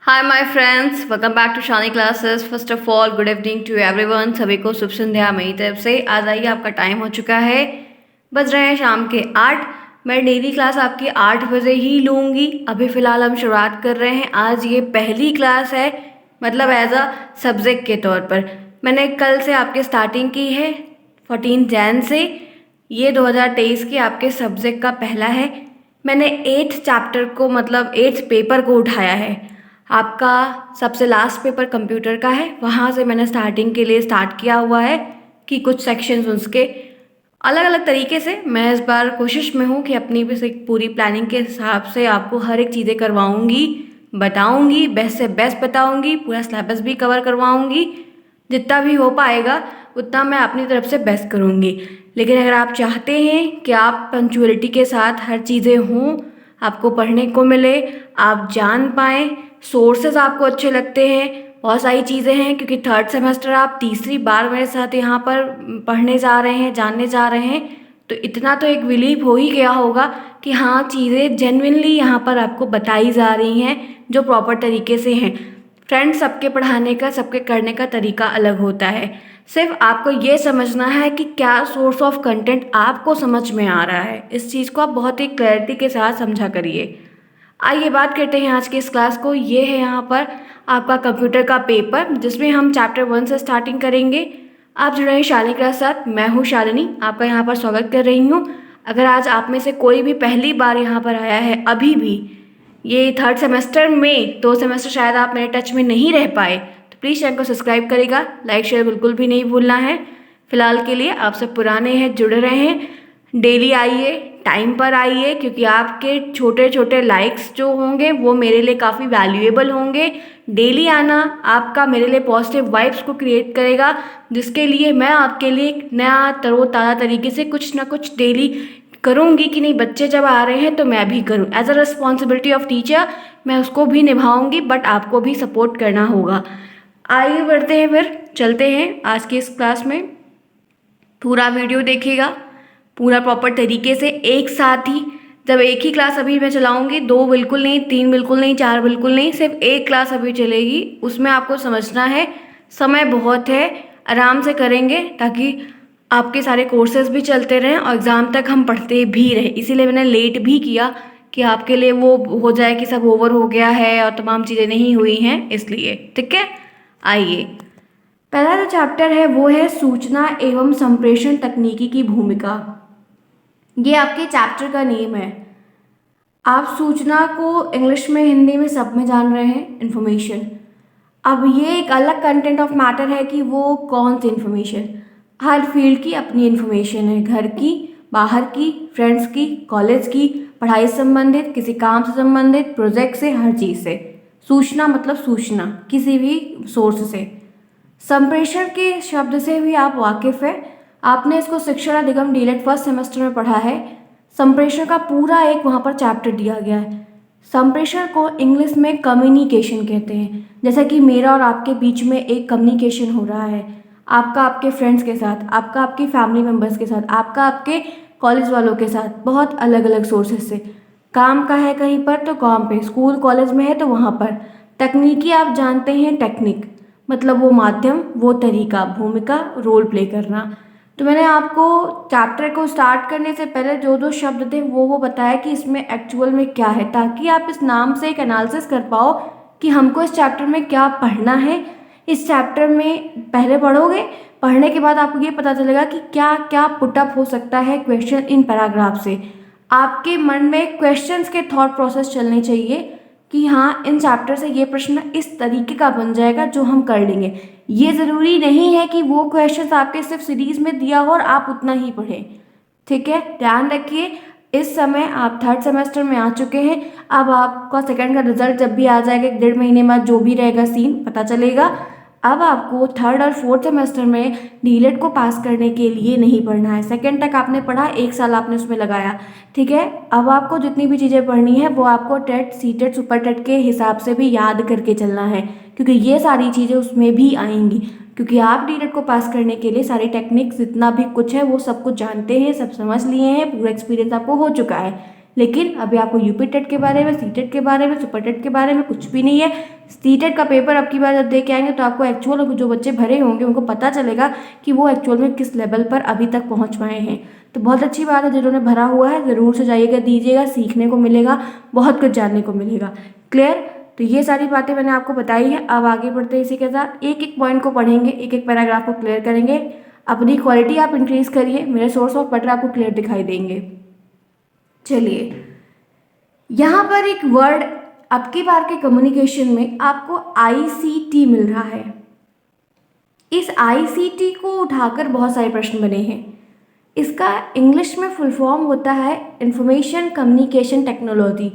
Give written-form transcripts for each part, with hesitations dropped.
Hi my friends, welcome back to Shani classes. First of all good evening to everyone. सभी को शुभ संध्या मेरी तरफ से। आज आइए, आपका टाइम हो चुका है, बज रहे हैं शाम के 8। मैं डेली क्लास आपकी 8 बजे ही लूँगी। अभी फ़िलहाल हम शुरुआत कर रहे हैं। आज ये पहली क्लास है, मतलब एज अ सब्जेक्ट के तौर पर। मैंने कल से आपके स्टार्टिंग की है 14 जैन से। ये 2023 के आपके सब्जेक्ट का पहला है। मैंने 8th चैप्टर को, मतलब 8th पेपर को उठाया है। आपका सबसे लास्ट पेपर कंप्यूटर का है, वहाँ से मैंने स्टार्टिंग के लिए स्टार्ट किया हुआ है कि कुछ सेक्शंस उसके अलग अलग तरीके से। मैं इस बार कोशिश में हूँ कि अपनी भी से पूरी प्लानिंग के हिसाब से आपको हर एक चीज़ें करवाऊँगी, बताऊँगी, बेस्ट से बेस्ट बताऊँगी, पूरा सिलेबस भी कवर करवाऊँगी। जितना भी हो पाएगा उतना मैं अपनी तरफ से बेस्ट करूँगी। लेकिन अगर आप चाहते हैं कि आप पंक्चुअलिटी के साथ हर चीज़ें हों, आपको पढ़ने को मिले, आप जान पाएँ, सोर्सेज आपको अच्छे लगते हैं, बहुत सारी चीज़ें हैं, क्योंकि थर्ड सेमेस्टर आप तीसरी बार मेरे साथ यहाँ पर पढ़ने जा रहे हैं, जानने जा रहे हैं, तो इतना तो एक बिलीव हो ही गया होगा कि हाँ, चीज़ें जेन्युइनली यहाँ पर आपको बताई जा रही हैं जो प्रॉपर तरीके से हैं। फ्रेंड्स, सबके पढ़ाने का, सबके करने का तरीका अलग होता है। सिर्फ आपको ये समझना है कि क्या सोर्स ऑफ कंटेंट आपको समझ में आ रहा है। इस चीज़ को आप बहुत ही क्लैरिटी के साथ समझा करिए। आइए बात करते हैं आज की इस क्लास को। ये है यहाँ पर आपका कंप्यूटर का पेपर, जिसमें हम चैप्टर 1 से स्टार्टिंग करेंगे। आप जुड़े हैं शालिनी के साथ। मैं हूँ शालिनी, आपका यहाँ पर स्वागत कर रही हूँ। अगर आज आप में से कोई भी पहली बार यहाँ पर आया है, अभी भी ये थर्ड सेमेस्टर में, 2 सेमेस्टर शायद आप मेरे टच में नहीं रह पाए, तो प्लीज़ चैनल को सब्सक्राइब करेगा, लाइक शेयर बिल्कुल भी नहीं भूलना है। फिलहाल के लिए आप सब पुराने हैं, जुड़ रहे हैं, डेली आइए, टाइम पर आइए, क्योंकि आपके छोटे छोटे लाइक्स जो होंगे वो मेरे लिए काफ़ी वैल्यूएबल होंगे। डेली आना आपका मेरे लिए पॉजिटिव वाइब्स को क्रिएट करेगा, जिसके लिए मैं आपके लिए एक नया तरोताज़ा तरीके से कुछ ना कुछ डेली करूँगी कि नहीं, बच्चे जब आ रहे हैं तो मैं भी करूँ। As a responsibility of teacher मैं उसको भी निभाऊँगी, बट आपको भी सपोर्ट करना होगा। आइए बढ़ते हैं, फिर चलते हैं आज की इस क्लास में। पूरा वीडियो देखिएगा, पूरा प्रॉपर तरीके से, एक साथ ही। जब एक ही क्लास अभी मैं चलाऊंगी, 2 बिल्कुल नहीं, 3 बिल्कुल नहीं, 4 बिल्कुल नहीं, सिर्फ एक क्लास अभी चलेगी। उसमें आपको समझना है, समय बहुत है, आराम से करेंगे ताकि आपके सारे कोर्सेज भी चलते रहें और एग्ज़ाम तक हम पढ़ते भी रहें। इसीलिए मैंने लेट भी किया कि आपके लिए वो हो जाए कि सब ओवर हो गया है और तमाम चीज़ें नहीं हुई हैं, इसलिए। ठीक है, आइए। पहला जो चैप्टर है वो है सूचना एवं संप्रेषण तकनीकी की भूमिका। ये आपके चैप्टर का नेम है। आप सूचना को इंग्लिश में, हिंदी में, सब में जान रहे हैं, इन्फॉर्मेशन। अब ये एक अलग कंटेंट ऑफ मैटर है कि वो कौन सी इन्फॉर्मेशन। हर फील्ड की अपनी इन्फॉर्मेशन है, घर की, बाहर की, फ्रेंड्स की, कॉलेज की, पढ़ाई से संबंधित, किसी काम से संबंधित, प्रोजेक्ट से, हर चीज़ से। सूचना मतलब सूचना किसी भी सोर्स से। संप्रेषण के शब्द से भी आप वाकिफ है, आपने इसको शिक्षण अधिगम डीलेट फर्स्ट सेमेस्टर में पढ़ा है। संप्रेषण का पूरा एक वहाँ पर चैप्टर दिया गया है। संप्रेषण को इंग्लिश में कम्युनिकेशन कहते हैं। जैसा कि मेरा और आपके बीच में एक कम्युनिकेशन हो रहा है, आपका आपके फ्रेंड्स के साथ, आपका आपके फैमिली मेम्बर्स के साथ, आपका आपके कॉलेज वालों के साथ, बहुत अलग अलग सोर्सेज से। काम का है कहीं पर तो काम पे, स्कूल कॉलेज में है तो वहाँ पर। तकनीकी आप जानते हैं, टेक्निक मतलब वो माध्यम, वो तरीका, भूमिका, रोल प्ले करना। तो मैंने आपको चैप्टर को स्टार्ट करने से पहले जो जो शब्द थे वो बताया कि इसमें एक्चुअल में क्या है, ताकि आप इस नाम से एक एनालिसिस कर पाओ कि हमको इस चैप्टर में क्या पढ़ना है। इस चैप्टर में पहले पढ़ोगे, पढ़ने के बाद आपको ये पता चलेगा कि क्या क्या पुटअप हो सकता है क्वेश्चन इन पैराग्राफ से। आपके मन में क्वेश्चंस के थॉट प्रोसेस चलने चाहिए कि हाँ, इन चैप्टर से ये प्रश्न इस तरीके का बन जाएगा जो हम कर लेंगे। ये ज़रूरी नहीं है कि वो क्वेश्चंस आपके सिर्फ सीरीज में दिया हो और आप उतना ही पढ़ें। ठीक है, ध्यान रखिए। इस समय आप थर्ड सेमेस्टर में आ चुके हैं। अब आपका सेकंड का रिजल्ट जब भी आ जाएगा, 1.5 महीने बाद, जो भी रहेगा सीन पता चलेगा। अब आपको थर्ड और फोर्थ सेमेस्टर में डीलेट को पास करने के लिए नहीं पढ़ना है। सेकंड तक आपने पढ़ा, 1 साल आपने उसमें लगाया। ठीक है, अब आपको जितनी भी चीज़ें पढ़नी है वो आपको टेट, सीटेट, सुपर टेट के हिसाब से भी याद करके चलना है, क्योंकि ये सारी चीज़ें उसमें भी आएंगी। क्योंकि आप डीलेट को पास करने के लिए सारी टेक्निक्स, जितना भी कुछ है वो सब कुछ जानते हैं, सब समझ लिए हैं, पूरा एक्सपीरियंस आपको हो चुका है। लेकिन अभी आपको यूपी टेट के बारे में, सी टेट के बारे में, सुपर टेट के बारे में कुछ भी नहीं है। सीटेट का पेपर अब की बार जब दे के आएंगे तो आपको एक्चुअल जो बच्चे भरे होंगे उनको पता चलेगा कि वो एक्चुअल में किस लेवल पर अभी तक पहुंच पाए हैं। तो बहुत अच्छी बात है, जिन्होंने भरा हुआ है ज़रूर से जाइएगा, दीजिएगा, सीखने को मिलेगा, बहुत कुछ जानने को मिलेगा। क्लियर? तो ये सारी बातें मैंने आपको बताई है। अब आगे बढ़ते हैं इसी के साथ, एक एक पॉइंट को पढ़ेंगे, एक एक पैराग्राफ को क्लियर करेंगे। अपनी क्वालिटी आप इंक्रीज करिए, मेरे सोर्स ऑफ पटर आपको क्लियर दिखाई देंगे। चलिए, यहाँ पर एक वर्ड अब की बार के कम्युनिकेशन में आपको ICT मिल रहा है। इस ICT को उठाकर बहुत सारे प्रश्न बने हैं। इसका इंग्लिश में फुल फॉर्म होता है इंफॉर्मेशन कम्युनिकेशन टेक्नोलॉजी।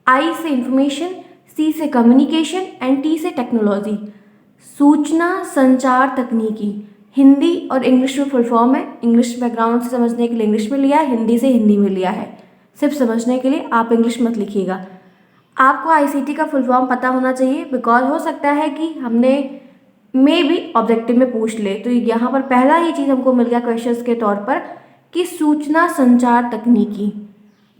I से इंफॉर्मेशन, C से कम्युनिकेशन एंड T से टेक्नोलॉजी, सूचना संचार तकनीकी। हिंदी और इंग्लिश में फुल फॉर्म है। इंग्लिश बैकग्राउंड से समझने के लिए इंग्लिश में लिया है, हिंदी से हिंदी में लिया है। सिर्फ समझने के लिए, आप इंग्लिश मत लिखिएगा। आपको ICT का फुल फॉर्म पता होना चाहिए, बिकॉज हो सकता है कि हमने भी ऑब्जेक्टिव में पूछ ले। तो यहाँ पर पहला ही चीज़ हमको मिल गया क्वेश्चंस के तौर पर कि सूचना संचार तकनीकी।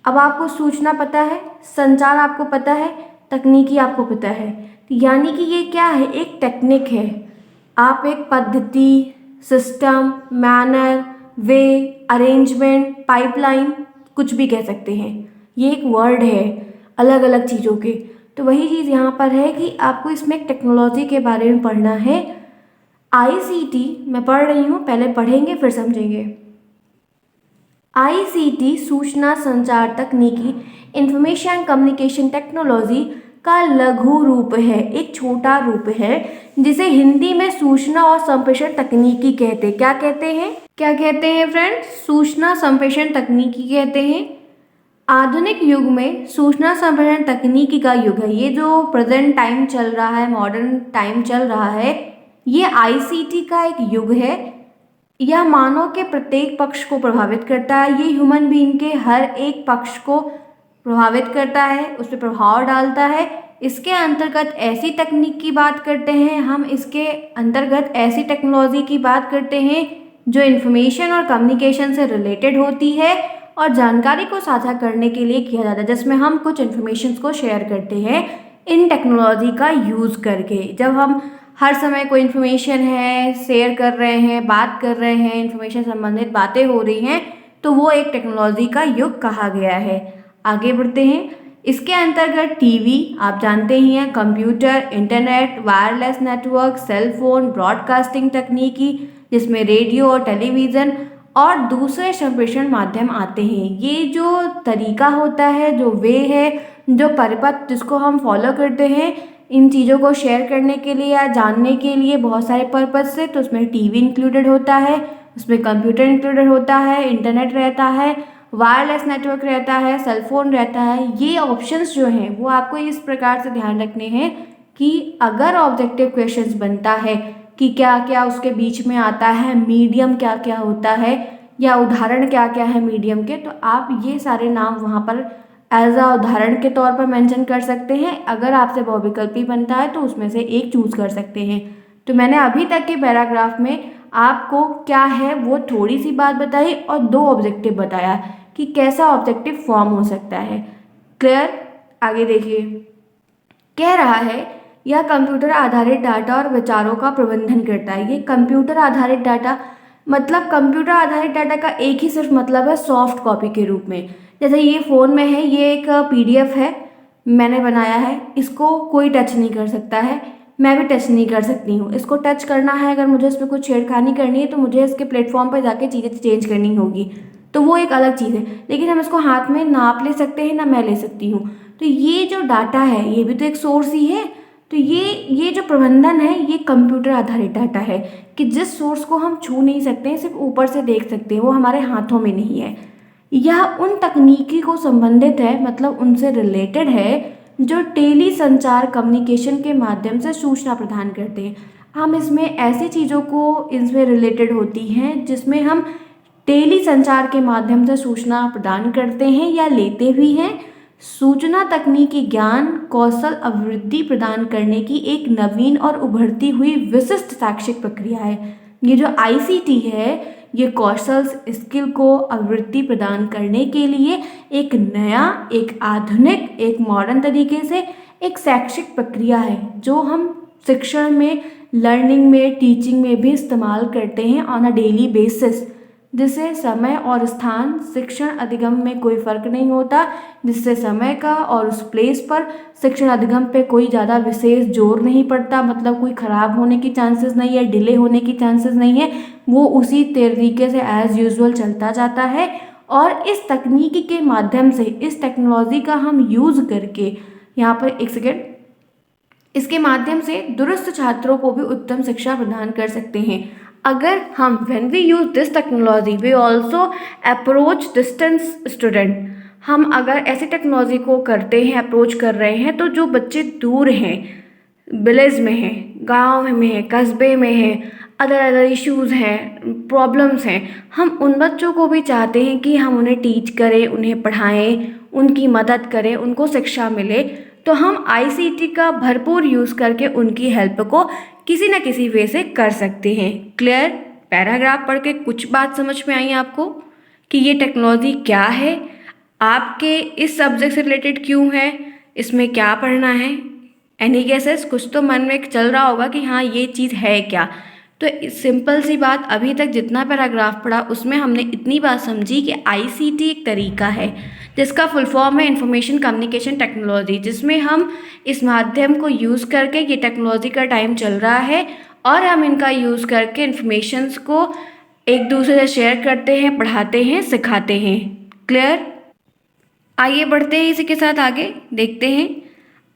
अब आपको सूचना पता है, संचार आपको पता है, तकनीकी आपको पता है, यानी कि ये क्या है, एक टेक्निक है। आप एक पद्धति, सिस्टम, मैनर, वे, अरेंजमेंट, पाइपलाइन, कुछ भी कह सकते हैं। ये एक वर्ड है अलग अलग चीज़ों के। तो वही चीज़ यहाँ पर है कि आपको इसमें एक टेक्नोलॉजी के बारे में पढ़ना है। ICT मैं पढ़ रही हूँ, पहले पढ़ेंगे फिर समझेंगे। ICT सूचना संचार तकनीकी, इंफॉर्मेशन कम्युनिकेशन टेक्नोलॉजी का लघु रूप है, एक छोटा रूप है, जिसे हिंदी में सूचना और संप्रेषण तकनीकी कहते हैं। क्या कहते हैं? क्या कहते हैं फ्रेंड्स? सूचना संप्रेषण तकनीकी कहते हैं। आधुनिक युग में सूचना संप्रेषण तकनीकी का युग है। ये जो प्रेजेंट टाइम चल रहा है, मॉडर्न टाइम चल रहा है, ये ICT का एक युग है। यह मानव के प्रत्येक पक्ष को प्रभावित करता है। ये ह्यूमन बीइंग के हर एक पक्ष को प्रभावित करता है, उस पर प्रभाव डालता है। इसके अंतर्गत ऐसी तकनीक की बात करते हैं हम, इसके अंतर्गत ऐसी टेक्नोलॉजी की बात करते हैं जो इन्फॉर्मेशन और कम्युनिकेशन से रिलेटेड होती है और जानकारी को साझा करने के लिए किया जाता है, जिसमें हम कुछ इन्फॉर्मेशन को शेयर करते हैं इन टेक्नोलॉजी का यूज़ करके। जब हम हर समय कोई इन्फॉर्मेशन है शेयर कर रहे हैं, बात कर रहे हैं, इन्फॉर्मेशन संबंधित बातें हो रही हैं, तो वो एक टेक्नोलॉजी का युग कहा गया है। आगे बढ़ते हैं। इसके अंतर्गत टीवी आप जानते ही हैं, computer, internet, wireless network, cell phone, broadcasting तकनीकी, जिसमें रेडियो और टेलीविज़न और दूसरे संप्रेषण माध्यम आते हैं। ये जो तरीका होता है, जो वे है, जो परिपथ जिसको हम फॉलो करते हैं इन चीज़ों को शेयर करने के लिए या जानने के लिए बहुत सारे पर्पज़ से, तो उसमें टीवी इंक्लूडेड होता है, उसमें कंप्यूटर इंक्लूडेड होता है, इंटरनेट रहता है, वायरलेस नेटवर्क रहता है, सेल फोन रहता है। ये ऑप्शंस जो हैं वो आपको इस प्रकार से ध्यान रखने हैं कि अगर ऑब्जेक्टिव क्वेश्चंस बनता है कि क्या क्या उसके बीच में आता है, मीडियम क्या क्या होता है या उदाहरण क्या क्या है मीडियम के, तो आप ये सारे नाम वहाँ पर एज अ उदाहरण के तौर पर मेंशन कर सकते हैं। अगर आपसे बहुविकल्पी बनता है तो उसमें से एक चूज़ कर सकते हैं। तो मैंने अभी तक के पैराग्राफ में आपको क्या है वो थोड़ी सी बात बताई और 2 ऑब्जेक्टिव बताया कि कैसा ऑब्जेक्टिव फॉर्म हो सकता है। क्लियर? आगे देखिए, कह रहा है यह कंप्यूटर आधारित डाटा और विचारों का प्रबंधन करता है। ये कंप्यूटर आधारित डाटा मतलब कंप्यूटर आधारित डाटा का एक ही सिर्फ मतलब है सॉफ्ट कॉपी के रूप में। जैसे ये फ़ोन में है, ये एक PDF है, मैंने बनाया है, इसको कोई टच नहीं कर सकता है, मैं भी टच नहीं कर सकती हूँ। इसको टच करना है, अगर मुझे इस पर कुछ छेड़खानी करनी है तो मुझे इसके प्लेटफॉर्म पर जाके चीज़ें चेंज करनी होगी, तो वो एक अलग चीज़ है। लेकिन हम इसको हाथ में नाप ले सकते हैं ना, मैं ले सकती हूँ। तो ये जो डाटा है ये भी तो एक सोर्स ही है। तो ये जो प्रबंधन है ये कंप्यूटर आधारित डाटा है कि जिस सोर्स को हम छू नहीं सकते हैं, सिर्फ ऊपर से देख सकते हैं, वो हमारे हाथों में नहीं है। यह उन तकनीकी को संबंधित है, मतलब उनसे रिलेटेड है, जो टेली संचार कम्युनिकेशन के माध्यम से सूचना प्रदान करते हैं। हम इसमें ऐसी चीज़ों को इसमें रिलेटेड होती हैं जिसमें हम टेली संचार के माध्यम से सूचना प्रदान करते हैं या लेते भी हैं। सूचना तकनीकी ज्ञान कौशल अभिवृद्धि प्रदान करने की एक नवीन और उभरती हुई विशिष्ट शैक्षिक प्रक्रिया है। ये जो ICT है ये कौशल स्किल को अभिवृद्धि प्रदान करने के लिए एक नया, एक आधुनिक, एक मॉडर्न तरीके से एक शैक्षिक प्रक्रिया है जो हम शिक्षण में, लर्निंग में, टीचिंग में भी इस्तेमाल करते हैं ऑन अ डेली बेसिस, जिससे समय और स्थान शिक्षण अधिगम में कोई फर्क नहीं होता, जिससे समय का और उस प्लेस पर शिक्षण अधिगम पे कोई ज़्यादा विशेष जोर नहीं पड़ता, मतलब कोई ख़राब होने की चांसेस नहीं है, डिले होने की चांसेस नहीं है, वो उसी तरीके से एज़ यूजुअल चलता जाता है। और इस तकनीकी के माध्यम से, इस टेक्नोलॉजी का हम यूज़ करके, यहाँ पर एक सेकेंड, इसके माध्यम से दुरुस्त छात्रों को भी उत्तम शिक्षा प्रदान कर सकते हैं। अगर हम when we use this technology we also approach distance student, हम अगर ऐसी टेक्नोलॉजी को करते हैं, अप्रोच कर रहे हैं, तो जो बच्चे दूर हैं, विलेज में हैं, गांव में हैं, कस्बे में हैं, अदर इश्यूज़ हैं, प्रॉब्लम्स हैं, हम उन बच्चों को भी चाहते हैं कि हम उन्हें टीच करें, उन्हें पढ़ाएं, उनकी मदद करें, उनको शिक्षा मिले। तो हम आईसीटी का भरपूर यूज़ करके उनकी हेल्प को किसी न किसी वे से कर सकते हैं। क्लियर? पैराग्राफ पढ़ के कुछ बात समझ में आई आपको कि ये टेक्नोलॉजी क्या है, आपके इस सब्जेक्ट से रिलेटेड क्यों है, इसमें क्या पढ़ना है? Any guesses? कुछ तो मन में चल रहा होगा कि हाँ ये चीज़ है क्या। तो सिंपल सी बात, अभी तक जितना पैराग्राफ पढ़ा उसमें हमने इतनी बात समझी कि आईसीटी एक तरीका है जिसका फुल फॉर्म है इंफॉर्मेशन कम्युनिकेशन टेक्नोलॉजी, जिसमें हम इस माध्यम को यूज़ करके, ये टेक्नोलॉजी का टाइम चल रहा है और हम इनका यूज़ करके इन्फॉर्मेशंस को एक दूसरे से शेयर करते हैं, पढ़ाते हैं, सिखाते हैं। क्लियर? आइए बढ़ते हैं इसी के साथ आगे, देखते हैं।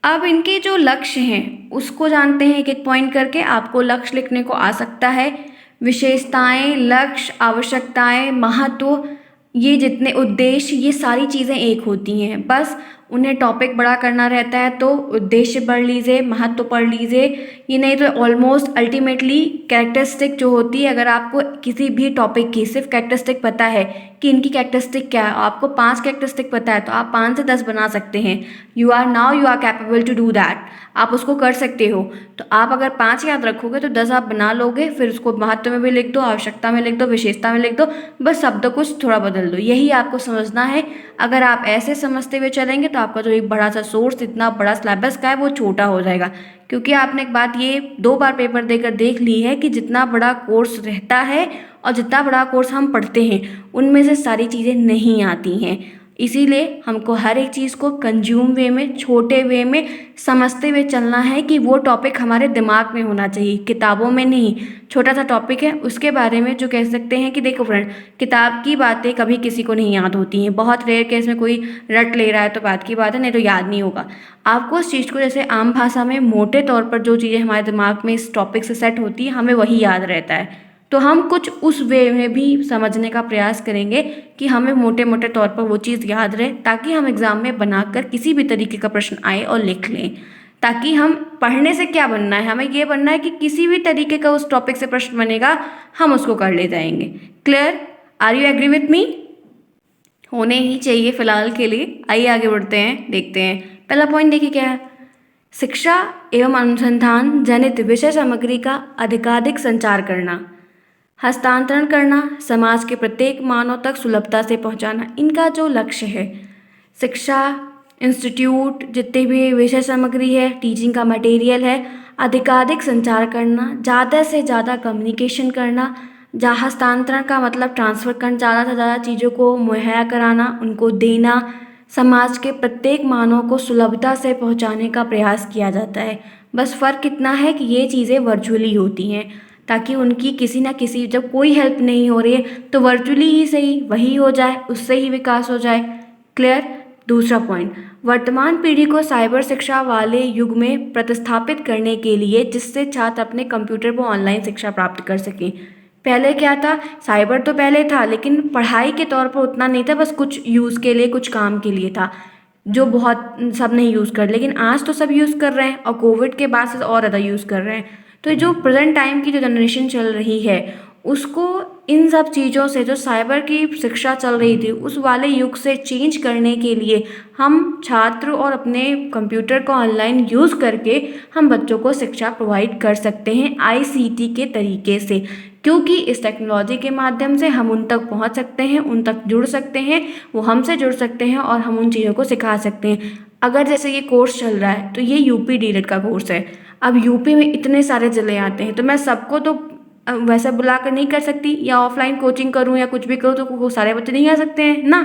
अब इनके जो लक्ष्य हैं उसको जानते हैं एक एक पॉइंट करके। आपको लक्ष्य लिखने को आ सकता है, विशेषताएं, लक्ष्य, आवश्यकताएं, महत्व, ये जितने उद्देश्य, ये सारी चीज़ें एक होती हैं, बस उन्हें टॉपिक बड़ा करना रहता है तो उद्देश्य पढ़ लीजिए, महत्व पढ़ लीजिए। ये नहीं तो ऑलमोस्ट अल्टीमेटली कैरेक्टरिस्टिक जो होती है, अगर आपको किसी भी टॉपिक की सिर्फ कैरेक्टरिस्टिक पता है कि इनकी कैरेक्टरिस्टिक क्या है, आपको 5 कैरेक्टरिस्टिक पता है तो आप 5 से 10 बना सकते हैं। You are capable to do that, आप उसको कर सकते हो। तो आप अगर 5 याद रखोगे तो 10 आप बना लोगे, फिर उसको महत्व में भी लिख दो, आवश्यकता में लिख दो, विशेषता में लिख दो, बस शब्द कुछ थोड़ा बदल दो। यही आपको समझना है। अगर आप ऐसे समझते हुए चलेंगे तो आपका जो एक बड़ा सा सोर्स, इतना बड़ा सिलेबस का है, वो छोटा हो जाएगा। क्योंकि आपने एक बात ये 2 बार पेपर देकर देख ली है कि जितना बड़ा कोर्स रहता है और जितना बड़ा कोर्स हम पढ़ते हैं उनमें से सारी चीज़ें नहीं आती हैं। इसीलिए हमको हर एक चीज़ को कंज्यूम वे में, छोटे वे में समझते हुए चलना है कि वो टॉपिक हमारे दिमाग में होना चाहिए, किताबों में नहीं। छोटा सा टॉपिक है उसके बारे में जो कह सकते हैं कि देखो फ्रेंड, किताब की बातें कभी किसी को नहीं याद होती हैं, बहुत रेयर केस में कोई रट ले रहा है तो बात की बात है, नहीं तो याद नहीं होगा। आपको उस चीज़ को जैसे आम भाषा में मोटे तौर पर जो चीज़ें हमारे दिमाग में इस टॉपिक से सेट होती है हमें वही याद रहता है। तो हम कुछ उस वे में भी समझने का प्रयास करेंगे कि हमें मोटे मोटे तौर पर वो चीज़ याद रहे, ताकि हम एग्ज़ाम में बनाकर किसी भी तरीके का प्रश्न आए और लिख लें। ताकि हम पढ़ने से क्या बनना है, हमें ये बनना है कि किसी भी तरीके का उस टॉपिक से प्रश्न बनेगा हम उसको कर ले जाएंगे। Clear? Are you agree with me? होने ही चाहिए फिलहाल के लिए। आइए आगे बढ़ते हैं, देखते हैं। पहला पॉइंट देखिए क्या है, शिक्षा एवं अनुसंधान जनित विषय सामग्री का अधिकाधिक संचार करना, हस्तांतरण करना, समाज के प्रत्येक मानव तक सुलभता से पहुंचाना, इनका जो लक्ष्य है। शिक्षा इंस्टीट्यूट जितने भी विषय सामग्री है, टीचिंग का मटेरियल है, अधिकाधिक संचार करना, ज़्यादा से ज़्यादा कम्युनिकेशन करना, जहाँ हस्तांतरण का मतलब ट्रांसफ़र करना, ज़्यादा से ज़्यादा चीज़ों को मुहैया कराना, उनको देना, समाज के प्रत्येक मानव को सुलभता से पहुंचाने का प्रयास किया जाता है। बस फ़र्क इतना है कि ये चीज़ें वर्चुअली होती हैं, ताकि उनकी किसी ना किसी, जब कोई हेल्प नहीं हो रही है तो वर्चुअली ही सही वही हो जाए, उससे ही विकास हो जाए। क्लियर? दूसरा पॉइंट, वर्तमान पीढ़ी को साइबर शिक्षा वाले युग में प्रतिस्थापित करने के लिए जिससे छात्र अपने कंप्यूटर पर ऑनलाइन शिक्षा प्राप्त कर सकें। पहले क्या था, साइबर तो पहले था लेकिन पढ़ाई के तौर पर उतना नहीं था, बस कुछ यूज़ के लिए, कुछ काम के लिए था जो बहुत सब नहीं यूज़ कर, लेकिन आज तो सब यूज़ कर रहे हैं और कोविड के बाद से और ज़्यादा यूज़ कर रहे हैं। तो जो प्रेजेंट टाइम की जो जनरेशन चल रही है उसको इन सब चीज़ों से, जो साइबर की शिक्षा चल रही थी उस वाले युग से चेंज करने के लिए हम छात्र और अपने कंप्यूटर को ऑनलाइन यूज़ करके हम बच्चों को शिक्षा प्रोवाइड कर सकते हैं आईसीटी के तरीके से। क्योंकि इस टेक्नोलॉजी के माध्यम से हम उन तक पहुंच सकते हैं, उन तक जुड़ सकते हैं, वो हमसे जुड़ सकते हैं और हम उन चीज़ों को सिखा सकते हैं। अगर जैसे ये कोर्स चल रहा है तो ये यूपी डीएलएड का कोर्स है। अब यूपी में इतने सारे ज़िले आते हैं तो मैं सबको तो वैसे बुला कर नहीं कर सकती, या ऑफलाइन कोचिंग करूँ या कुछ भी करूँ तो वो सारे बच्चे नहीं आ सकते हैं ना।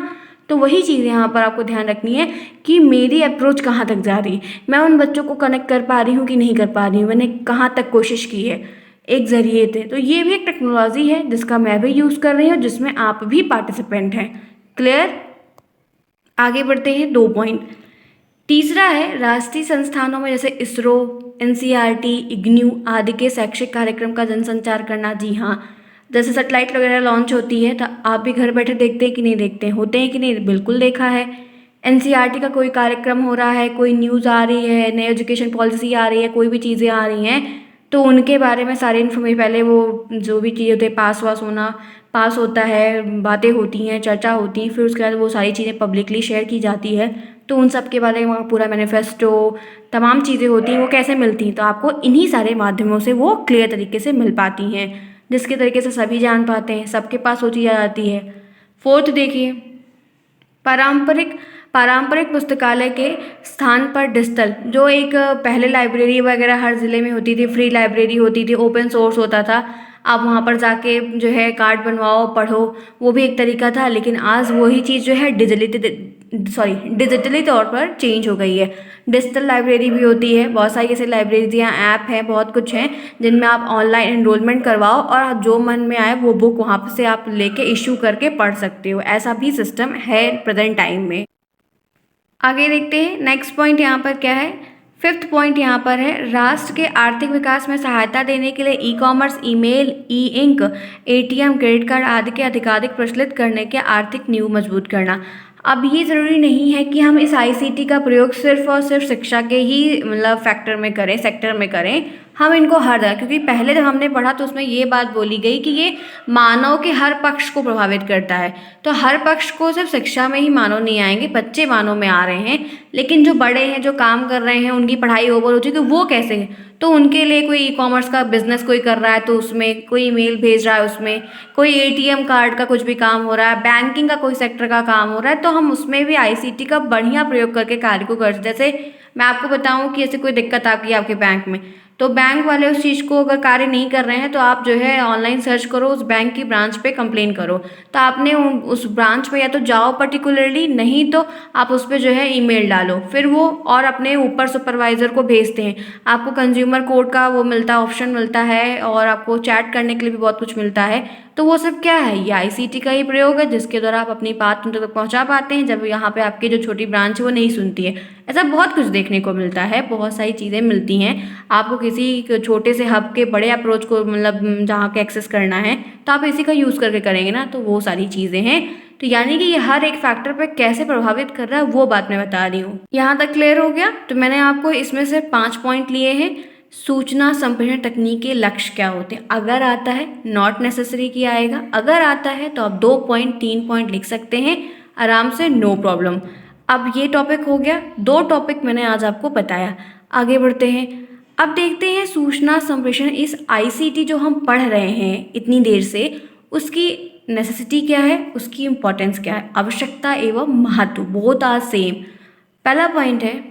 तो वही चीज़ यहाँ पर आपको ध्यान रखनी है कि मेरी अप्रोच कहाँ तक जा रही है, मैं उन बच्चों को कनेक्ट कर पा रही हूँ कि नहीं कर पा रही हूँ, मैंने कहाँ तक कोशिश की है। एक ज़रिए थे, तो ये भी एक टेक्नोलॉजी है जिसका मैं भी यूज़ कर रही हूँ, जिसमें आप भी पार्टिसिपेंट हैं। क्लियर? आगे बढ़ते हैं 2 पॉइंट। तीसरा है राष्ट्रीय संस्थानों में जैसे इसरो, एनसीईआरटी, इग्न्यू आदि के शैक्षिक कार्यक्रम का जनसंचार करना। जी हाँ, जैसे सैटेलाइट वगैरह लॉन्च होती है तो आप भी घर बैठे देखते हैं कि नहीं देखते हैं, होते हैं कि नहीं, बिल्कुल देखा है। एनसीईआरटी का कोई कार्यक्रम हो रहा है, कोई न्यूज़ आ रही है, नई एजुकेशन पॉलिसी आ रही है, कोई भी चीज़ें आ रही हैं तो उनके बारे में सारी इन्फॉर्मेशन, पहले वो जो भी चीज़ें होती है पास होता है, बातें होती हैं, चर्चा होती है, फिर उसके बाद वो सारी चीज़ें पब्लिकली शेयर की जाती है। तो उन सब के बारे में पूरा मैनिफेस्टो, तमाम चीज़ें होती हैं, वो कैसे मिलती हैं, तो आपको इन्हीं सारे माध्यमों से वो क्लियर तरीके से मिल पाती हैं, जिसके तरीके से सभी जान पाते हैं, सबके पास वो चीज़ आ जाती है। फोर्थ देखिए, पारंपरिक पारंपरिक पुस्तकालय के स्थान पर डिजिटल, जो एक पहले लाइब्रेरी वगैरह हर ज़िले में होती थी, फ्री लाइब्रेरी होती थी, ओपन सोर्स होता था, आप वहाँ पर जाके जो है कार्ड बनवाओ, पढ़ो, वो भी एक तरीका था। लेकिन आज वही चीज़ जो है डिजिटली तौर पर चेंज हो गई है। डिजिटल लाइब्रेरी भी होती है, बहुत सारी ऐसी लाइब्रेरियाँ, ऐप हैं, बहुत कुछ हैं जिनमें आप ऑनलाइन एनरोलमेंट करवाओ और जो मन में आए वो बुक वहाँ से आप लेके इशू करके पढ़ सकते हो। ऐसा भी सिस्टम है प्रेजेंट टाइम में। आगे देखते हैं नेक्स्ट पॉइंट यहाँ पर क्या है। 5th पॉइंट यहाँ पर है राष्ट्र के आर्थिक विकास में सहायता देने के लिए ई-कॉमर्स, ईमेल, ई इंक, एटीएम, क्रेडिट कार्ड आदि के अधिकाधिक प्रचलित करने के आर्थिक नींव मजबूत करना। अब ये ज़रूरी नहीं है कि हम इस आईसीटी का प्रयोग सिर्फ और सिर्फ शिक्षा के ही मतलब सेक्टर में करें, हम इनको हर जगह, क्योंकि पहले जब हमने पढ़ा तो उसमें ये बात बोली गई कि ये मानव के हर पक्ष को प्रभावित करता है। तो हर पक्ष को सिर्फ शिक्षा में ही मानव नहीं आएंगे, बच्चे मानव में आ रहे हैं, लेकिन जो बड़े हैं, जो काम कर रहे हैं, उनकी पढ़ाई ओवर हो चुकी है, तो वो कैसे? तो उनके लिए कोई ई-कॉमर्स का बिजनेस कोई कर रहा है तो उसमें, कोई ईमेल भेज रहा है उसमें, कोई एटीएम कार्ड का कुछ भी काम हो रहा है, बैंकिंग का कोई सेक्टर का काम हो रहा है, तो हम उसमें भी आईसीटी का बढ़िया प्रयोग करके कार्य को कर। जैसे मैं आपको बताऊं कि ऐसे कोई दिक्कत आ गई आपके बैंक में, तो बैंक वाले उस चीज़ को अगर कार्य नहीं कर रहे हैं तो आप जो है ऑनलाइन सर्च करो, उस बैंक की ब्रांच पे कंप्लेन करो, तो आपने उस ब्रांच पे या तो जाओ पर्टिकुलरली, नहीं तो आप उस पर जो है ईमेल डालो, फिर वो और अपने ऊपर सुपरवाइज़र को भेजते हैं। आपको कंज्यूमर कोर्ट का वो मिलता है, ऑप्शन मिलता है, और आपको चैट करने के लिए भी बहुत कुछ मिलता है। तो वो सब क्या है, ये आईसीटी का ही प्रयोग है, जिसके द्वारा आप अपनी बात उन तक पहुंचा पाते हैं, जब यहाँ पे आपकी जो छोटी ब्रांच है वो नहीं सुनती है। ऐसा बहुत कुछ देखने को मिलता है, बहुत सारी चीज़ें मिलती हैं। आपको किसी छोटे से हब के बड़े अप्रोच को मतलब जहाँ के एक्सेस करना है तो आप इसी का यूज़ करके करेंगे ना, तो वो सारी चीज़ें हैं। तो यानी कि ये हर एक फैक्टर पर कैसे प्रभावित कर रहा है वो बात मैं बता रही हूँ। यहाँ तक क्लियर हो गया? तो मैंने आपको इसमें से 5 पॉइंट लिए हैं। सूचना संप्रेषण तकनीक के लक्ष्य क्या होते हैं, अगर आता है, नॉट नेसेसरी कि आएगा, अगर आता है तो आप 2 पॉइंट 3 पॉइंट लिख सकते हैं आराम से, नो प्रॉब्लम। अब ये टॉपिक हो गया, 2 टॉपिक मैंने आज आपको बताया। आगे बढ़ते हैं, अब देखते हैं सूचना संप्रेषण, इस आईसीटी जो हम पढ़ रहे हैं इतनी देर से, उसकी नेसेसिटी क्या है, उसकी इम्पोर्टेंस क्या है, आवश्यकता एवं महत्व, बोथ आर सेम। पहला पॉइंट है,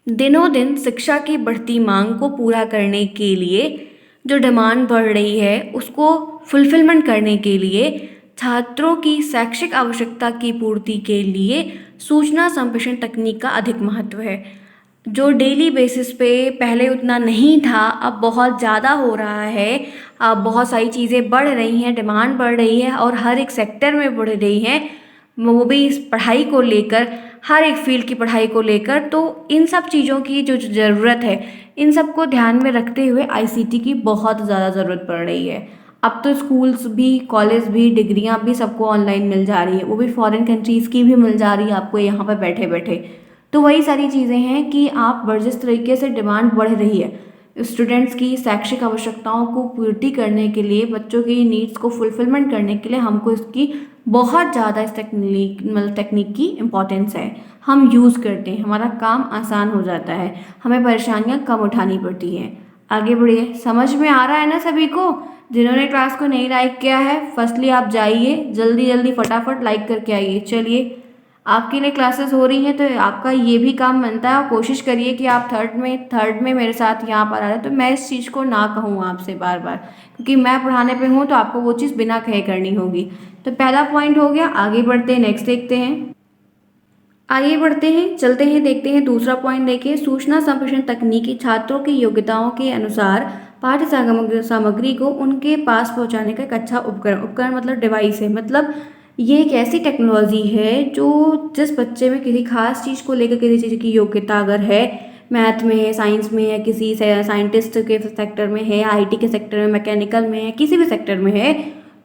दिनों दिन शिक्षा की बढ़ती मांग को पूरा करने के लिए, जो डिमांड बढ़ रही है उसको फुलफिलमेंट करने के लिए, छात्रों की शैक्षिक आवश्यकता की पूर्ति के लिए सूचना संप्रेषण तकनीक का अधिक महत्व है। जो डेली बेसिस पे पहले उतना नहीं था, अब बहुत ज़्यादा हो रहा है। अब बहुत सारी चीज़ें बढ़ रही हैं, डिमांड बढ़ रही है और हर एक सेक्टर में बढ़ रही है, वो भी इस पढ़ाई को लेकर, हर एक फील्ड की पढ़ाई को लेकर। तो इन सब चीज़ों की जो ज़रूरत है, इन सब को ध्यान में रखते हुए आईसीटी की बहुत ज़्यादा ज़रूरत पड़ रही है। अब तो स्कूल्स भी, कॉलेज भी, डिग्रियां भी सबको ऑनलाइन मिल जा रही है, वो भी फॉरेन कंट्रीज़ की भी मिल जा रही है आपको यहाँ पर बैठे बैठे। तो वही सारी चीज़ें हैं कि आप जिस तरीके से डिमांड बढ़ रही है, स्टूडेंट्स की शैक्षिक आवश्यकताओं को पूर्ति करने के लिए, बच्चों की नीड्स को फुलफिलमेंट करने के लिए हमको इसकी बहुत ज़्यादा इस तकनीक की इम्पोर्टेंस है। हम यूज़ करते हैं, हमारा काम आसान हो जाता है, हमें परेशानियाँ कम उठानी पड़ती हैं। आगे बढ़िए, समझ में आ रहा है ना सभी को? जिन्होंने क्लास को नहीं लाइक किया है, फर्स्टली आप जाइए, जल्दी जल्दी फटाफट लाइक करके आइए। चलिए आपके लिए क्लासेस हो रही हैं तो आपका ये भी काम बनता है। और कोशिश करिए कि आप थर्ड में मेरे साथ यहाँ पर आ रहे हैं, तो मैं इस चीज़ को ना कहूँ आपसे बार बार, क्योंकि मैं पढ़ाने पे हूँ तो आपको वो चीज़ बिना कहे करनी होगी। तो पहला पॉइंट हो गया। आगे बढ़ते हैं, नेक्स्ट देखते हैं। आगे बढ़ते हैं, चलते हैं, देखते हैं दूसरा पॉइंट। देखिए, सूचना संप्रेषण तकनीकी छात्रों की योग्यताओं के अनुसार पाठ्य सामग्री को उनके पास पहुंचाने का एक अच्छा उपकरण, उपकरण मतलब डिवाइस है। मतलब ये एक ऐसी टेक्नोलॉजी है जो जिस बच्चे में किसी खास चीज़ को लेकर किसी चीज़ की योग्यता अगर है, मैथ में है, साइंस में है, किसी साइंटिस्ट के सेक्टर में है, आईटी के सेक्टर में, मैकेनिकल में है, किसी भी सेक्टर में है,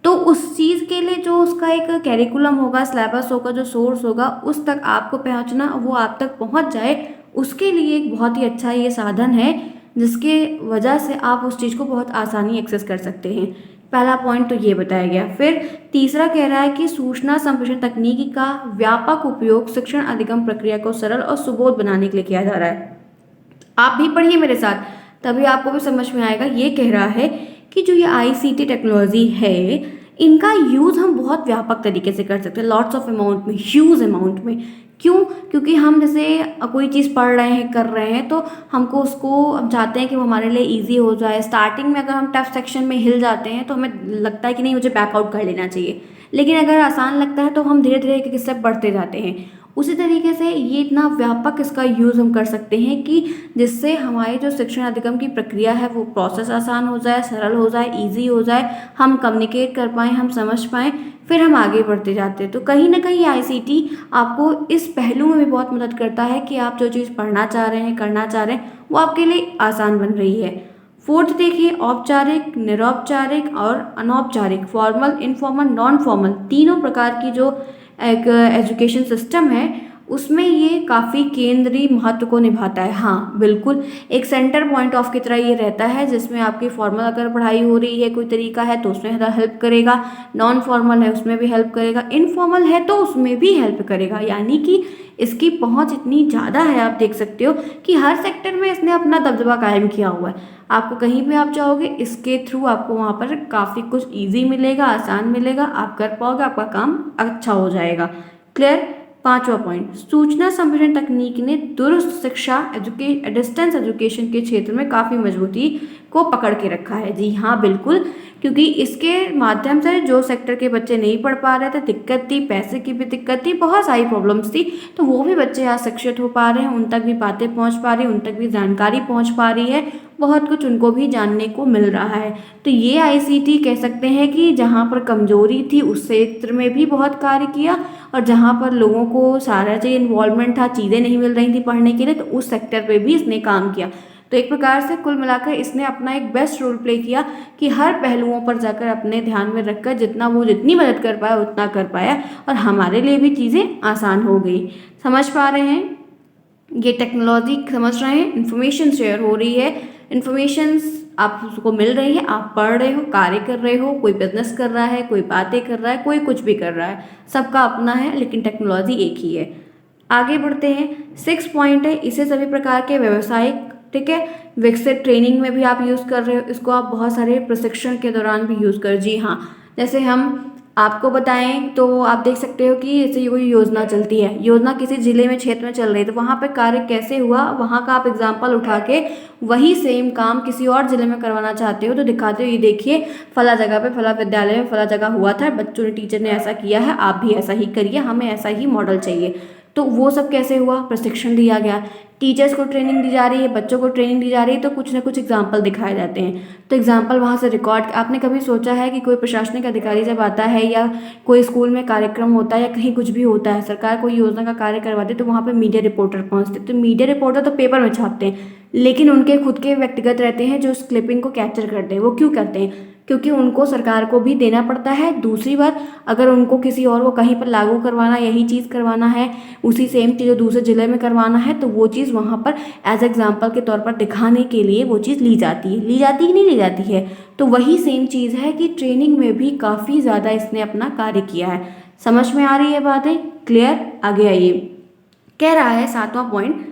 तो उस चीज़ के लिए जो उसका एक कैरिकुलम होगा, सिलेबस होगा, जो सोर्स होगा, उस तक आपको पहुंचना, वो आप तक पहुंच जाए, उसके लिए एक बहुत ही अच्छा ये साधन है, जिसके वजह से आप उस चीज़ को बहुत आसानी एक्सेस कर सकते हैं। पहला पॉइंट तो ये बताया गया। फिर तीसरा कह रहा है कि सूचना संप्रेषण तकनीकी का व्यापक उपयोग शिक्षण अधिगम प्रक्रिया को सरल और सुबोध बनाने के लिए किया जा रहा है। आप भी पढ़िए मेरे साथ, तभी आपको भी समझ में आएगा। ये कह रहा है कि जो ये आईसीटी टेक्नोलॉजी है, इनका यूज़ हम बहुत व्यापक तरीके से कर सकते हैं, लॉट्स ऑफ अमाउंट में, ह्यूज अमाउंट में। क्यों? क्योंकि हम जैसे कोई चीज़ पढ़ रहे हैं, कर रहे हैं, तो हमको उसको हम चाहते हैं कि वो हमारे लिए ईजी हो जाए। स्टार्टिंग में अगर हम टफ सेक्शन में हिल जाते हैं तो हमें लगता है कि नहीं, मुझे बैकआउट कर लेना चाहिए। लेकिन अगर आसान लगता है तो हम धीरे धीरे एक स्टेप बढ़ते जाते हैं। उसी तरीके से ये इतना व्यापक इसका यूज़ हम कर सकते हैं कि जिससे हमारी जो शिक्षण अधिगम की प्रक्रिया है वो प्रोसेस आसान हो जाए, सरल हो जाए, इजी हो जाए, हम कम्युनिकेट कर पाएँ, हम समझ पाएँ, फिर हम आगे बढ़ते जाते हैं। तो कहीं ना कहीं आईसीटी आपको इस पहलू में भी बहुत मदद करता है कि आप जो चीज़ पढ़ना चाह रहे हैं, करना चाह रहे हैं, वो आपके लिए आसान बन रही है। फोर्थ देखिए, औपचारिक, निरौपचारिक और अनौपचारिक, फॉर्मल, इनफॉर्मल, नॉन फॉर्मल, तीनों प्रकार की जो एक एजुकेशन सिस्टम है, उसमें ये काफ़ी केंद्रीय महत्व को निभाता है। हाँ बिल्कुल, एक सेंटर पॉइंट ऑफ की तरह ये रहता है, जिसमें आपकी फॉर्मल अगर पढ़ाई हो रही है, कोई तरीका है, तो उसमें हेल्प करेगा, नॉन फॉर्मल है उसमें भी हेल्प करेगा, इनफॉर्मल है तो उसमें भी हेल्प करेगा। यानी कि इसकी पहुंच इतनी ज़्यादा है, आप देख सकते हो कि हर सेक्टर में इसने अपना दबदबा कायम किया हुआ है। आपको कहीं भी आप जाओगे, इसके थ्रू आपको वहाँ पर काफ़ी कुछ ईजी मिलेगा, आसान मिलेगा, आप कर पाओगे, आपका काम अच्छा हो जाएगा। क्लियर? पांचवा पॉइंट, सूचना संप्रेषण तकनीक ने दूरस्थ शिक्षा, डिस्टेंस एजुकेशन के क्षेत्र में काफ़ी मजबूती को पकड़ के रखा है। जी हाँ बिल्कुल, क्योंकि इसके माध्यम से जो सेक्टर के बच्चे नहीं पढ़ पा रहे थे, दिक्कत थी, पैसे की भी दिक्कत थी, बहुत सारी प्रॉब्लम्स थी, तो वो भी बच्चे आज शिक्षित हो पा रहे हैं, उन तक भी बातें पहुंच पा रही, उन तक भी जानकारी पहुंच पा रही है, बहुत कुछ उनको भी जानने को मिल रहा है। तो ये आईसीटी कह सकते हैं कि जहाँ पर कमजोरी थी उस क्षेत्र में भी बहुत कार्य किया, और जहाँ पर लोगों को सारा जो इन्वॉल्वमेंट था, चीज़ें नहीं मिल रही थी पढ़ने के लिए, तो उस सेक्टर पे भी इसने काम किया। तो एक प्रकार से कुल मिलाकर इसने अपना एक बेस्ट रोल प्ले किया कि हर पहलुओं पर जाकर अपने ध्यान में रखकर जितनी मदद कर पाया उतना कर पाया, और हमारे लिए भी चीज़ें आसान हो गई। समझ पा रहे हैं? ये टेक्नोलॉजी समझ रहे हैं, इन्फॉर्मेशन शेयर हो रही है, इन्फॉर्मेशंस आपको मिल रही है, आप पढ़ रहे हो, कार्य कर रहे हो, कोई बिजनेस कर रहा है, कोई बातें कर रहा है, कोई कुछ भी कर रहा है, सबका अपना है, लेकिन टेक्नोलॉजी एक ही है। आगे बढ़ते हैं। 6 पॉइंट है, इसे सभी प्रकार के व्यवसायिक, ठीक है, विकसित ट्रेनिंग में भी आप यूज़ कर रहे हो, इसको आप बहुत सारे प्रशिक्षण के दौरान भी यूज़ कर। जी हाँ, जैसे हम आपको बताएं तो आप देख सकते हो कि जैसे कोई योजना चलती है, योजना किसी जिले में, क्षेत्र में चल रही है, तो वहाँ पे कार्य कैसे हुआ, वहाँ का आप एग्जाम्पल उठा के वही सेम काम किसी और जिले में करवाना चाहते हो, तो दिखाते हो, ये देखिए फला जगह पे, फला विद्यालय में फला जगह हुआ था, बच्चों ने, टीचर ने ऐसा किया है, आप भी ऐसा ही करिए, हमें ऐसा ही मॉडल चाहिए। तो वो सब कैसे हुआ? प्रशिक्षण दिया गया, टीचर्स को ट्रेनिंग दी जा रही है, बच्चों को ट्रेनिंग दी जा रही है, तो कुछ ना कुछ एग्जाम्पल दिखाए जाते हैं, तो एग्जाम्पल वहाँ से रिकॉर्ड। आपने कभी सोचा है कि कोई प्रशासनिक अधिकारी जब आता है, या कोई स्कूल में कार्यक्रम होता है, या कहीं कुछ भी होता है, सरकार कोई योजना का कार्य करवाती है, तो वहाँ पे मीडिया रिपोर्टर पहुँचते, तो मीडिया रिपोर्टर तो पेपर में छापते हैं, लेकिन उनके खुद के व्यक्तिगत रहते हैं जो उस क्लिपिंग को कैप्चर करते हैं। वो क्यों करते हैं? क्योंकि उनको सरकार को भी देना पड़ता है। दूसरी बात, अगर उनको किसी और को कहीं पर लागू करवाना, यही चीज़ करवाना है, उसी सेम चीज़ दूसरे जिले में करवाना है, तो वो चीज़ वहाँ पर एज एग्जाम्पल के तौर पर दिखाने के लिए वो चीज़ ली जाती है। ली जाती ही नहीं ली जाती है। तो वही सेम चीज़ है कि ट्रेनिंग में भी काफ़ी ज़्यादा इसने अपना कार्य किया है। समझ में आ रही है बातें? क्लियर? आगे आइए। कह रहा है 7वां पॉइंट,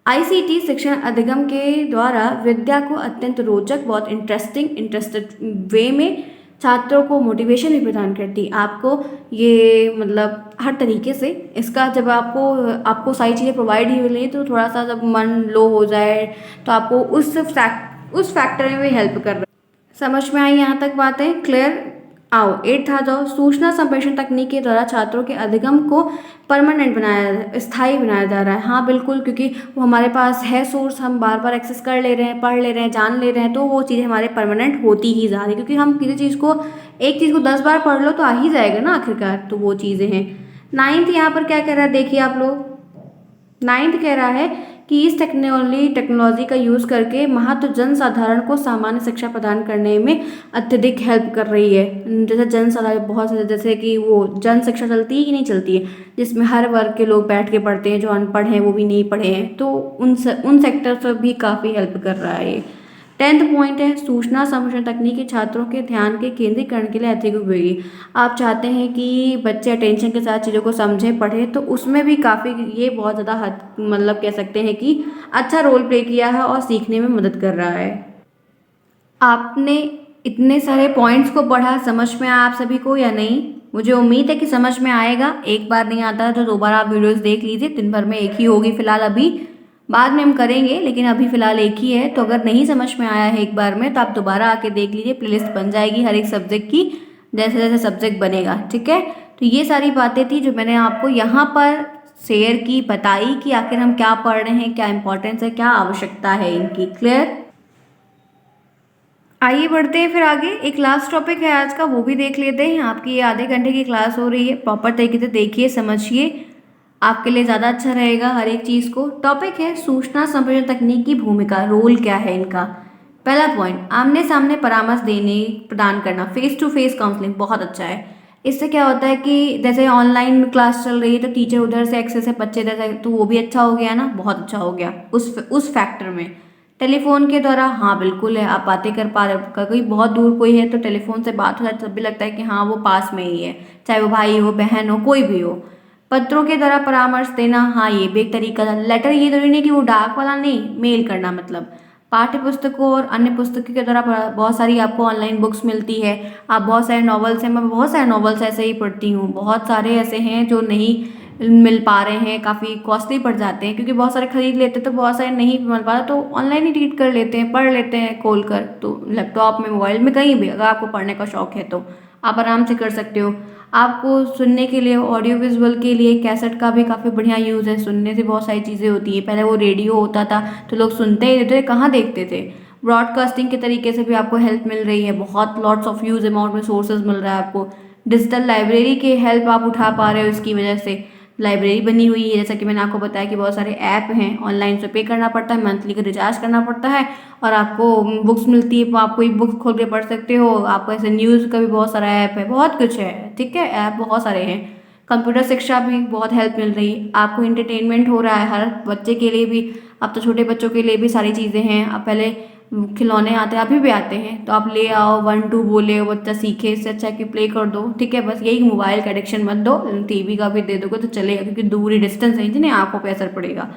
आईसीटी शिक्षण अधिगम के द्वारा विद्या को अत्यंत रोचक, बहुत इंटरेस्टेड वे में छात्रों को मोटिवेशन भी प्रदान करती है। आपको ये मतलब हर तरीके से इसका जब आपको सारी चीज़ें प्रोवाइड ही मिली तो थोड़ा सा जब मन लो हो जाए तो आपको उस फैक्टर में भी हेल्प कर रहा है। समझ में आई यहाँ तक बातें? क्लियर? आओ 8th आ जाओ। सूचना संप्रेषण तकनीक के द्वारा छात्रों के अधिगम को परमानेंट स्थायी बनाया जा रहा है। हाँ बिल्कुल, क्योंकि वो हमारे पास है सोर्स, हम बार बार एक्सेस कर ले रहे हैं, पढ़ ले रहे हैं, जान ले रहे हैं, तो वो चीज़ें हमारे परमानेंट होती ही जा रही है। क्योंकि हम किसी चीज़ को एक चीज़ को 10 बार पढ़ लो तो आ ही जाएगा ना आखिरकार, तो वो चीज़ें हैं। 9th यहाँ पर क्या कह रहा है देखिए आप लोग। 9th कह रहा है कि इस टेक्नोलॉजी का यूज़ करके महत्व जनसाधारण को सामान्य शिक्षा प्रदान करने में अत्यधिक हेल्प कर रही है। जैसे जनसाधारण बहुत सारे, जैसे कि वो जन शिक्षा चलती है कि नहीं चलती है, जिसमें हर वर्ग के लोग बैठ के पढ़ते हैं, जो अनपढ़ हैं वो भी नहीं पढ़े हैं, तो उन सेक्टर पर भी काफ़ी हेल्प कर रहा है ये। 10th पॉइंट है सूचना संप्रेषण तकनीकी छात्रों के ध्यान के केंद्रीकरण के लिए अधिक उपयोगी। आप चाहते हैं कि बच्चे अटेंशन के साथ चीज़ों को समझें, पढ़ें, तो उसमें भी काफ़ी ये बहुत ज़्यादा मतलब कह सकते हैं कि अच्छा रोल प्ले किया है और सीखने में मदद कर रहा है। आपने इतने सारे पॉइंट्स को पढ़ा, समझ में आया आप सभी को या नहीं? मुझे उम्मीद है कि समझ में आएगा। एक बार नहीं आता है तो दोबारा आप वीडियोस देख लीजिए। दिन भर में एक ही होगी फिलहाल, अभी बाद में हम करेंगे, लेकिन अभी फ़िलहाल एक ही है। तो अगर नहीं समझ में आया है एक बार में तो आप दोबारा आके देख लीजिए, प्लेलिस्ट बन जाएगी हर एक सब्जेक्ट की, जैसे जैसे सब्जेक्ट बनेगा, ठीक है। तो ये सारी बातें थी जो मैंने आपको यहाँ पर शेयर की, बताई कि आखिर हम क्या पढ़ रहे हैं, क्या इंपॉर्टेंस है, क्या आवश्यकता है इनकी। क्लियर? आइए बढ़ते हैं फिर आगे। एक लास्ट टॉपिक है आज का, वो भी देख लेते हैं। आपकी ये आधे घंटे की क्लास हो रही है, प्रॉपर तरीके से देखिए, समझिए, आपके लिए ज़्यादा अच्छा रहेगा हर एक चीज़ को। टॉपिक है सूचना संप्रेषण तकनीक की भूमिका, रोल क्या है इनका। पहला पॉइंट, आमने सामने परामर्श प्रदान करना, फेस टू फेस काउंसलिंग, बहुत अच्छा है। इससे क्या होता है कि जैसे ऑनलाइन क्लास चल रही है तो टीचर उधर से एक्सेस है, बच्चे इधर से, तो वो भी अच्छा हो गया ना, बहुत अच्छा हो गया उस फैक्टर में। टेलीफोन के द्वारा हाँ बिल्कुल है, आप बातें कर पा रहे हो, कोई बहुत दूर कोई है तो टेलीफोन से बात हो जाए तब भी लगता है कि हाँ वो पास में ही है, चाहे वो भाई हो, बहन हो, कोई भी हो। पत्रों के द्वारा परामर्श देना, हाँ ये भी एक तरीका था। लेटर ये जरूरी नहीं कि वो डाक वाला, नहीं, मेल करना। मतलब पाठ्य पुस्तकों और अन्य पुस्तकों के द्वारा बहुत सारी आपको ऑनलाइन बुक्स मिलती है। आप बहुत सारे नॉवेल्स हैं, मैं बहुत सारे नॉवेल्स ऐसे ही पढ़ती हूँ, बहुत सारे ऐसे हैं जो नहीं मिल पा रहे हैं, काफ़ी कॉस्टली पड़ जाते हैं, क्योंकि बहुत सारे खरीद लेते हैं तो बहुत सारे नहीं मिल पा रहा, तो ऑनलाइन ही रीड कर लेते हैं, पढ़ लेते हैं खोल कर। तो लैपटॉप में, मोबाइल में, कहीं भी अगर आपको पढ़ने का शौक है तो आप आराम से कर सकते हो। आपको सुनने के लिए, ऑडियो विजुअल के लिए कैसेट का भी काफ़ी बढ़िया यूज़ है। सुनने से बहुत सारी चीज़ें होती हैं। पहले वो रेडियो होता था तो लोग सुनते ही थे, कहाँ देखते थे। ब्रॉडकास्टिंग के तरीके से भी आपको हेल्प मिल रही है, बहुत लॉट्स ऑफ ह्यूज अमाउंट में सोर्सेज मिल रहा है आपको। डिजिटल लाइब्रेरी के हेल्प आप उठा पा रहे हो इसकी वजह से। लाइब्रेरी बनी हुई है, जैसा कि मैंने आपको बताया कि बहुत सारे ऐप हैं, ऑनलाइन से पे करना पड़ता है, मंथली का रिचार्ज करना पड़ता है और आपको बुक्स मिलती है, आप कोई बुक खोल के पढ़ सकते हो। आपको ऐसे न्यूज़ का भी बहुत सारा ऐप है, बहुत कुछ है, ठीक है, ऐप बहुत सारे हैं। कंप्यूटर शिक्षा भी बहुत हेल्प मिल रही है आपको, इंटरटेनमेंट हो रहा है हर बच्चे के लिए भी। अब तो छोटे बच्चों के लिए भी सारी चीज़ें हैं। अब पहले खिलौने आते हैं, अभी भी आते हैं, तो आप ले आओ, 1 2 बोले, बच्चा सीखे, इससे अच्छा है कि प्ले कर दो, ठीक है। बस यही, मोबाइल का एडिक्शन मत दो, टीवी का भी दे दोगे तो चलेगा, क्योंकि दूरी डिस्टेंस है जिन्हें आंखों पे असर पड़ेगा।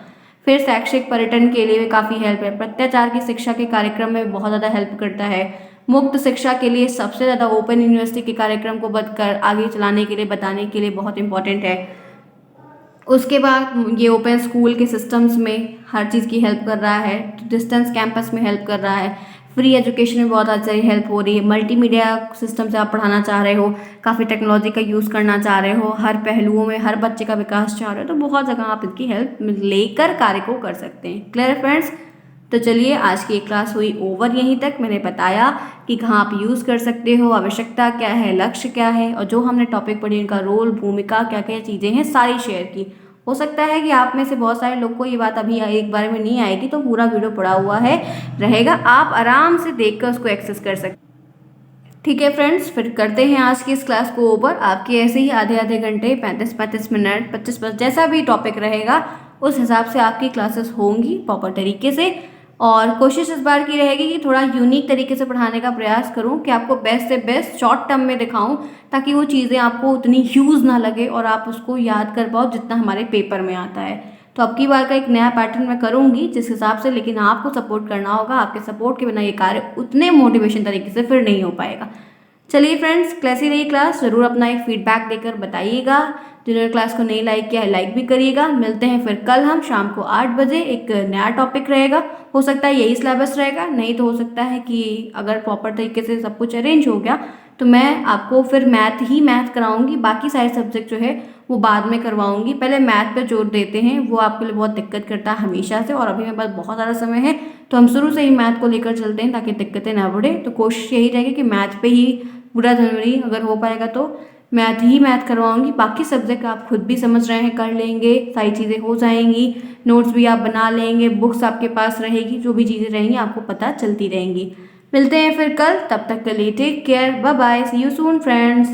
फिर शैक्षिक पर्यटन के लिए भी काफ़ी हेल्प है। प्रत्याचार की शिक्षा के कार्यक्रम में बहुत ज़्यादा हेल्प करता है। मुक्त शिक्षा के लिए सबसे ज़्यादा ओपन यूनिवर्सिटी के कार्यक्रम को बढ़कर आगे चलाने के लिए, बताने के लिए बहुत इंपॉर्टेंट है। उसके बाद ये ओपन स्कूल के सिस्टम्स में हर चीज़ की हेल्प कर रहा है, डिस्टेंस कैंपस में हेल्प कर रहा है, फ्री एजुकेशन में बहुत अच्छी हेल्प हो रही है। मल्टीमीडिया सिस्टम से आप पढ़ाना चाह रहे हो, काफ़ी टेक्नोलॉजी का यूज़ करना चाह रहे हो, हर पहलुओं में हर बच्चे का विकास चाह रहे हो, तो बहुत जगह आप इनकी हेल्प लेकर कार्य को कर सकते हैं। Clear friends? तो चलिए, आज की क्लास हुई ओवर यहीं तक। मैंने बताया कि कहाँ आप यूज़ कर सकते हो, आवश्यकता क्या है, लक्ष्य क्या है, और जो हमने टॉपिक पढ़ी उनका रोल, भूमिका, क्या क्या चीज़ें हैं, सारी शेयर की। हो सकता है कि आप में से बहुत सारे लोग को ये बात अभी एक बार में नहीं आएगी, तो पूरा वीडियो पड़ा हुआ है रहेगा, आप आराम से देखकर उसको एक्सेस कर सकते। ठीक है फ्रेंड्स, फिर करते हैं आज की इस क्लास को ओवर। आपके ऐसे ही आधे आधे घंटे, 35 मिनट, 25 जैसा भी टॉपिक रहेगा उस हिसाब से आपकी क्लासेस होंगी प्रॉपर तरीके से। और कोशिश इस बार की रहेगी कि थोड़ा यूनिक तरीके से पढ़ाने का प्रयास करूं, कि आपको बेस्ट से बेस्ट शॉर्ट टर्म में दिखाऊं, ताकि वो चीज़ें आपको उतनी ह्यूज ना लगे और आप उसको याद कर पाओ जितना हमारे पेपर में आता है। तो अब की बार का एक नया पैटर्न मैं करूंगी जिस हिसाब से, लेकिन आपको सपोर्ट करना होगा। आपके सपोर्ट के बिना ये कार्य उतने मोटिवेशन तरीके से फिर नहीं हो पाएगा। चलिए फ्रेंड्स, कैसी रही क्लास ज़रूर अपना एक फीडबैक देकर बताइएगा। जिन्होंने क्लास को नहीं लाइक किया है लाइक भी करिएगा। मिलते हैं फिर कल हम शाम को 8 बजे, एक नया टॉपिक रहेगा। हो सकता है यही सिलेबस रहेगा, नहीं तो हो सकता है कि अगर प्रॉपर तरीके से सब कुछ अरेंज हो गया तो मैं आपको फिर मैथ कराऊंगी। बाकी सारे सब्जेक्ट जो है वो बाद में करवाऊंगी। पहले मैथ पे जोर देते हैं, वो आपके लिए बहुत दिक्कत करता है हमेशा से, और अभी मेरे पास बहुत ज़्यादा समय है तो हम शुरू से ही मैथ को लेकर चलते हैं ताकि दिक्कतें ना बढ़े। तो कोशिश यही रहेगी कि मैथ पे ही पूरा जनवरी अगर हो पाएगा तो मैथ करवाऊंगी। बाकी सब्जेक्ट आप खुद भी समझ रहे हैं, कर लेंगे, सारी चीज़ें हो जाएंगी, नोट्स भी आप बना लेंगे, बुक्स आपके पास रहेगी, जो भी चीज़ें रहेंगी आपको पता चलती रहेंगी। मिलते हैं फिर कल, तब तक के लिए take care, bye bye, see you soon friends.